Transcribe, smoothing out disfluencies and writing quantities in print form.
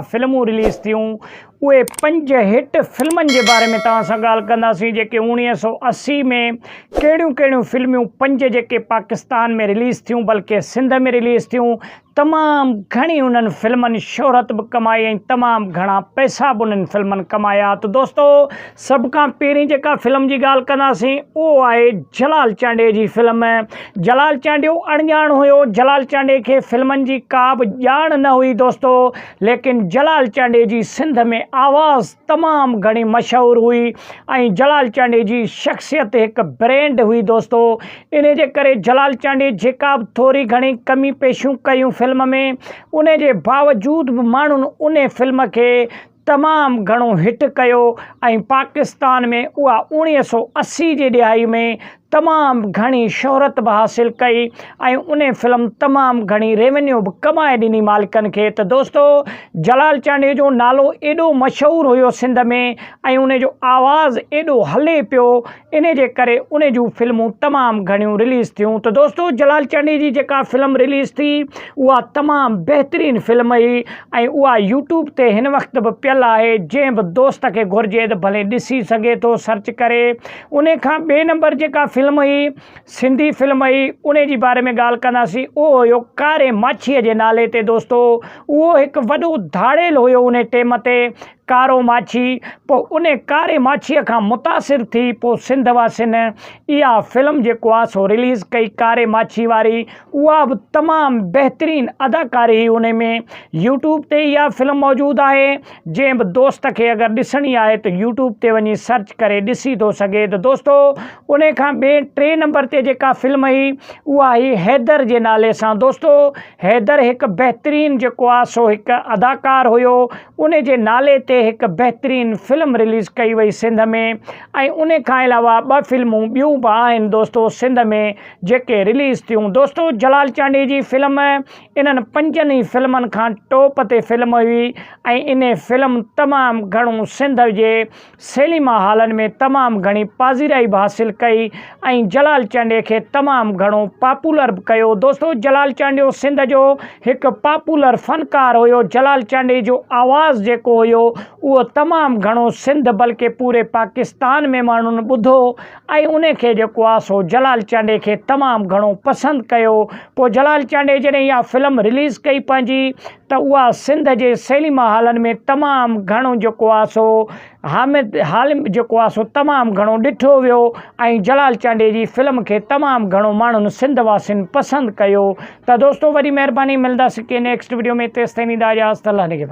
फिल्मूं रिलीज़ थियूं उहे 5 हिट फिल्मनि जे बारे में तव्हां सां ॻाल्हि कंदासीं जेके 1980 में कहिड़ियूं कहिड़ियूं फिल्मियूं 5 जेके पाकिस्तान में रिलीज़ थियूं बल्कि सिंध में रिलीज़ थियूं। तमामु घणी उन्हनि फिल्मनि शोहरत बि कमाई ऐं तमामु घणा पैसा बि उन्हनि फिल्मनि कमाया। त दोस्तो सभ खां पहिरीं जेका फिल्म जी ॻाल्हि कंदासीं उहो आहे जलाल चांडे जी फिल्म। जलाल चांडियो अणॼाण हुयो, जलाल चांडे खे फिल्मनि जी का बि ॼाण न हुई दोस्तो, लेकिन जलाल चांडे जी सिंध में आवाज़ तमामु घणी मशहूरु हुई ऐं जलाल चांडे जी शख़्सियत हिकु ब्रांड हुई दोस्तो। इन जे करे जलाल चांडे जेका बि थोरी घणी कमी पेशियूं कयूं फिल्म में, उन जे बावजूद बि माण्हुनि उन फिल्म खे तमामु घणो हिट कयो ऐं पाकिस्तान में उहा 1980 जी ॾियारी में तमामु घणी शोहरत बि हासिलु कई ऐं उन फिल्म तमामु घणी रेवेन्यू बि कमाए ॾिनी मालिकनि खे। त दोस्तो जलाल चांडे जो नालो एॾो मशहूरु हुयो सिंध में ऐं उन जो आवाज़ एॾो हले पियो, इन जे करे उन जूं फिल्मूं तमामु घणियूं रिलीज़ थियूं। त दोस्तो जलाल चांडे जी जेका फिल्म रिलीज़ थी उहा तमामु बहितरीनु फिल्म हुई ऐं उहा यूट्यूब ते हिन वक़्तु बि पियल आहे। जंहिं बि दोस्त खे घुरिजे त भले ॾिसी सघे थो सर्च करे। उन खां ॿिए नंबर जेका फिल्म हुई सिंधी फिल्म हुई उन जी बारे में ॻाल्हि कंदासीं, उहो हुयो कारे माछीअ जे नाले ते दोस्तो। उहो हिकु वॾो धाड़ेल हुयो उन टाइम ते, कारो माछी। पोइ उन कारे माछीअ खां मुतासिर थी पोइ सिंध वासियुनि इहा फिल्म जेको आहे सो रिलीज़ कई कारे माछी वारी। उहा बि तमामु बहितरीनु अदाकारी हुई। उन में यूट्यूब ते इहा फिल्म मौजूदु आहे। जंहिं बि दोस्त खे अगरि ॾिसणी आहे त यूट्यूब ते वञी सर्च करे ॾिसी थो सघे। त दोस्तो उन खां टे नंबर ते जेका फिल्म हुई उहा हुई हैदर जे नाले सां। दोस्तो हैदर हिकु बहितरीनु जेको आहे सो हिकु अदाकार हुयो। उन जे नाले ते हिकु बहितरीनु फिल्म रिलीज़ कई वई सिंध में ऐं उन खां अलावा 2 फिल्मूं ॿियूं बि आहिनि दोस्तो सिंध में जेके रिलीज़ थियूं। दोस्तो जलाल चांडे जी फिल्म इन्हनि 5 ई फिल्मनि खां टॉप ते फिल्म हुई ऐं इन फिल्म तमामु घणो सिंध जे सिनेमा हॉलनि में तमामु घणी पाज़ीराई बि हासिलु कई ऐं जलाल चांडे खे तमामु घणो पॉपुलर बि कयो। दोस्तो जलाल चांडियो सिंध जो हिकु पॉपुलर फ़नकार हुयो। जलाल चांडे जो आवाज़ जेको हुयो उहो तमामु घणो सिंध बल्कि पूरे पाकिस्तान में माण्हुनि ॿुधो ऐं उन खे जेको आहे सो जलाल चांडे खे तमामु घणो पसंदि कयो। पोइ जलाल चांडे जॾहिं इहा फिल्म रिलीज़ कई पंहिंजी त उहा सिंध जे सिनेमा हॉलनि में तमामु घणो जेको आहे सो हाल जेको आहे सो तमामु घणो ॾिठो वियो ऐं जलाल चांडे जी फिल्म खे तमामु घणो माण्हुनि सिंध वासियुनि पसंदि कयो। त दोस्तो वरी महिरबानी, मिलंदासीं के नेक्स्ट वीडियो में। तेसिताईं ॾींदा इजाज़त, अल्लाह ने के।